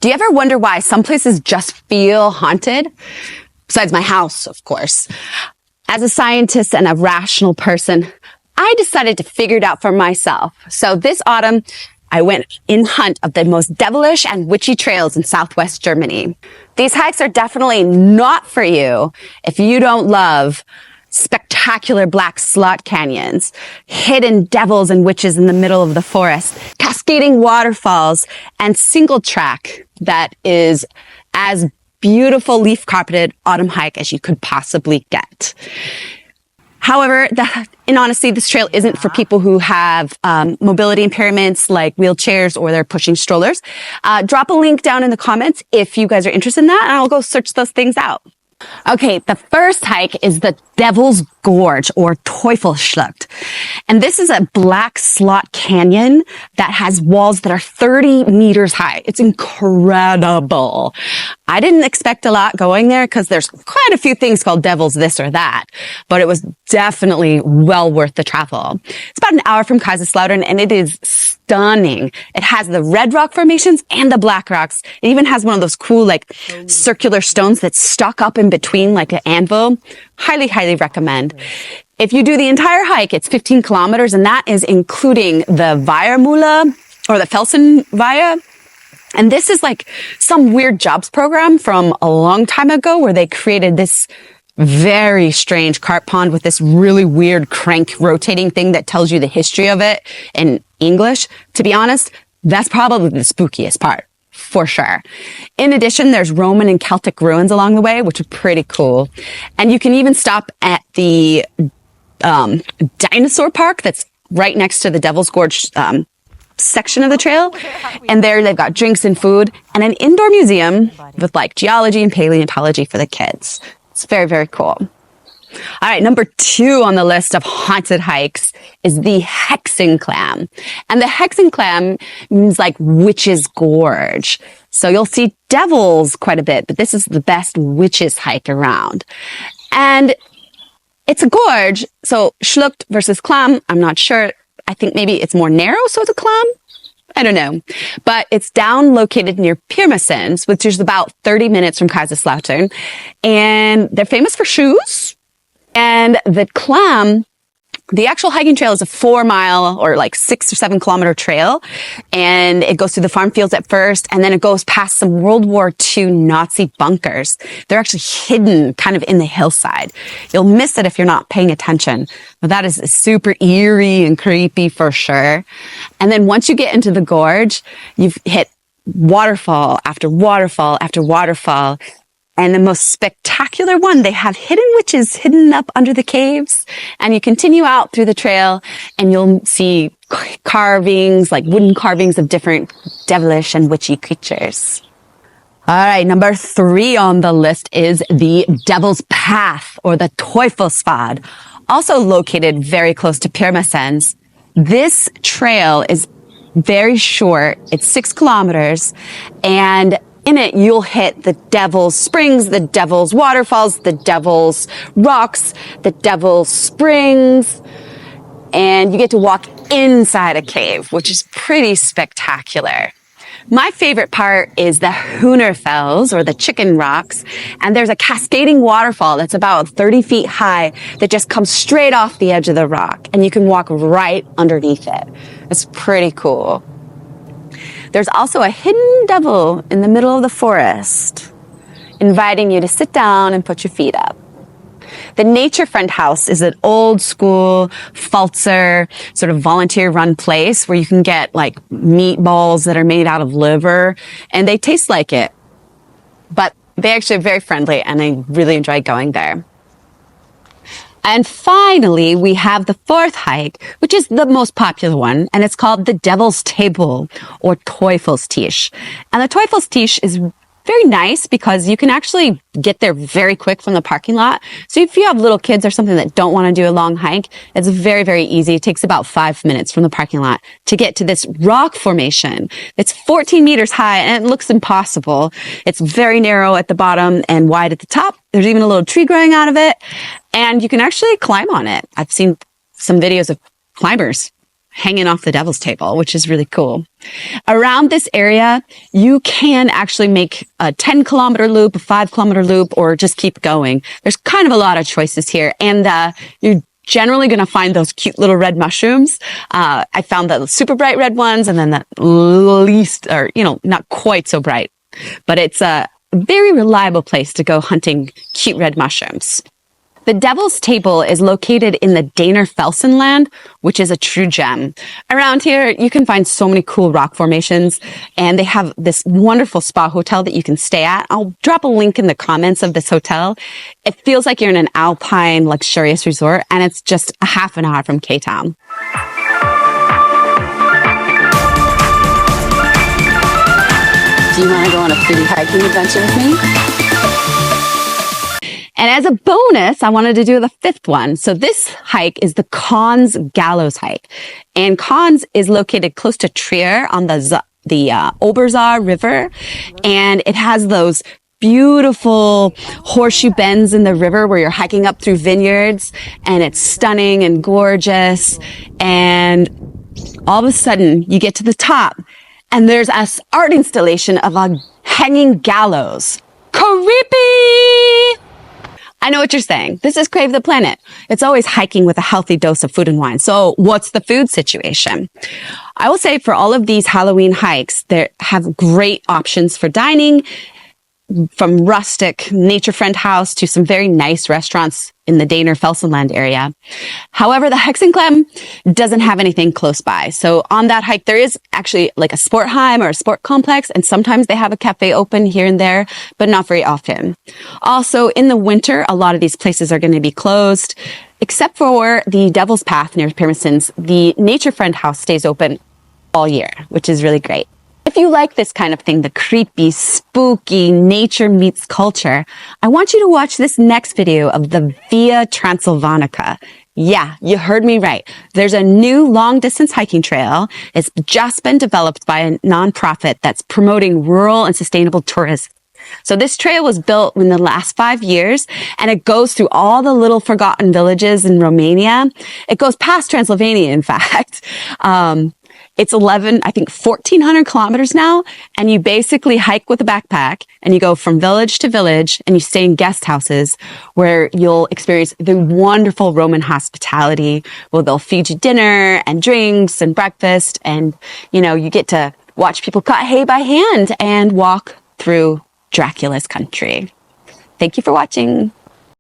Do you ever wonder why some places just feel haunted? Besides my house, of course. As a scientist and a rational person, I decided to figure it out for myself. So this autumn, I went in hunt of the most devilish and witchy trails in southwest Germany. These hikes are definitely not for you if you don't love spectacular black slot canyons, hidden devils and witches in the middle of the forest, cascading waterfalls, and single track that is as beautiful leaf carpeted autumn hike as you could possibly get. However, in honesty, this trail isn't for people who have mobility impairments like wheelchairs or they're pushing strollers. Drop a link down in the comments if you guys are interested in that, and I'll go search those things out. Okay, the first hike is the Devil's Gorge, or Teufelsschlucht. And this is a black slot canyon that has walls that are 30 meters high. It's incredible. I didn't expect a lot going there because there's quite a few things called devils this or that, but it was definitely well worth the travel. It's about an hour from Kaiserslautern, and it is stunning. It has the red rock formations and the black rocks. It even has one of those cool, like, circular stones that's stuck up in between like an anvil. Highly, highly recommend. If you do the entire hike, it's 15 kilometers, and that is including the Via or the Felsen Via. And this is like some weird jobs program from a long time ago where they created this very strange carp pond with this really weird crank rotating thing that tells you the history of it in English. To be honest, that's probably the spookiest part, for sure. In addition, there's Roman and Celtic ruins along the way, which are pretty cool. And you can even stop at the dinosaur park that's right next to the Devil's Gorge section of the trail. And there they've got drinks and food and an indoor museum with like geology and paleontology for the kids. It's very, very cool. All right, number 2 on the list of haunted hikes is the Hexen Clam. And the Hexen Clam means like witch's gorge. So you'll see devils quite a bit, but this is the best witches hike around. And it's a gorge. So Schlucht versus Clam, I'm not sure. I think maybe it's more narrow, so it's a clam. I don't know. But it's down located near Pirmasens, which is about 30 minutes from Kaiserslautern. And they're famous for shoes. And the clam, the actual hiking trail is a 4-mile or like 6 or 7 kilometer trail. And it goes through the farm fields at first, and then it goes past some World War II Nazi bunkers. They're actually hidden kind of in the hillside. You'll miss it if you're not paying attention. But that is super eerie and creepy for sure. And then once you get into the gorge, you've hit waterfall after waterfall after waterfall. And the most spectacular one, they have hidden witches hidden up under the caves. And you continue out through the trail and you'll see carvings, like wooden carvings of different devilish and witchy creatures. All right, number 3 on the list is the Devil's Path, or the Teufelspfad, also located very close to Pirmasens. This trail is very short. It's 6 kilometers, and in it, you'll hit the Devil's Springs, the Devil's Waterfalls, the Devil's Rocks, the Devil's Springs, and you get to walk inside a cave, which is pretty spectacular. My favorite part is the Hühnerfels, or the Chicken Rocks, and there's a cascading waterfall that's about 30 feet high that just comes straight off the edge of the rock, and you can walk right underneath it. It's pretty cool. There's also a hidden devil in the middle of the forest, inviting you to sit down and put your feet up. The Nature Friend House is an old school Pfalzer sort of volunteer run place where you can get like meatballs that are made out of liver, and they taste like it. But they actually are very friendly, and I really enjoy going there. And finally, we have the 4th hike, which is the most popular one, and it's called the Devil's Table, or Teufelstisch. And the Teufelstisch is very nice because you can actually get there very quick from the parking lot. So if you have little kids or something that don't want to do a long hike, it's very, very easy. It takes about 5 minutes from the parking lot to get to this rock formation. It's 14 meters high, and it looks impossible. It's very narrow at the bottom and wide at the top. There's even a little tree growing out of it, and you can actually climb on it. I've seen some videos of climbers hanging off the Devil's Table, which is really cool. Around this area, you can actually make a 10-kilometer loop, a 5-kilometer loop, or just keep going. There's kind of a lot of choices here. And you're generally going to find those cute little red mushrooms. I found the super bright red ones, and then the least, or, not quite so bright. But it's a very reliable place to go hunting cute red mushrooms. The Devil's Table is located in the Daner Felsenland, which is a true gem. Around here, you can find so many cool rock formations, and they have this wonderful spa hotel that you can stay at. I'll drop a link in the comments of this hotel. It feels like you're in an alpine, luxurious resort, and it's just a half an hour from K-Town. Do you want to go on a foodie hiking adventure with me? And as a bonus, I wanted to do the 5th one. So this hike is the Conz Gallows hike. And Conz is located close to Trier on the Obersaar River. And it has those beautiful horseshoe bends in the river where you're hiking up through vineyards. And it's stunning and gorgeous. And all of a sudden, you get to the top. And there's an art installation of a hanging gallows. Creepy! I know what you're saying. This is Crave the Planet. It's always hiking with a healthy dose of food and wine. So what's the food situation? I will say for all of these Halloween hikes, they have great options for dining, from rustic nature friend house to some very nice restaurants in the Daner Felsenland area. However, the Hexen Clam doesn't have anything close by. So on that hike, there is actually like a Sportheim or a sport complex, and sometimes they have a cafe open here and there, but not very often. Also, in the winter, a lot of these places are going to be closed, except for the Devil's Path near Pirmesens. The nature friend house stays open all year, which is really great. If you like this kind of thing, the creepy, spooky nature meets culture, I want you to watch this next video of the Via Transylvania. Yeah, you heard me right. There's a new long-distance hiking trail. It's just been developed by a nonprofit that's promoting rural and sustainable tourism. So this trail was built in the last 5 years, and it goes through all the little forgotten villages in Romania. It goes past Transylvania, in fact. It's 1,400 kilometers now, and you basically hike with a backpack, and you go from village to village, and you stay in guest houses where you'll experience the wonderful Roman hospitality, where they'll feed you dinner and drinks and breakfast, and, you get to watch people cut hay by hand and walk through Dracula's country. Thank you for watching.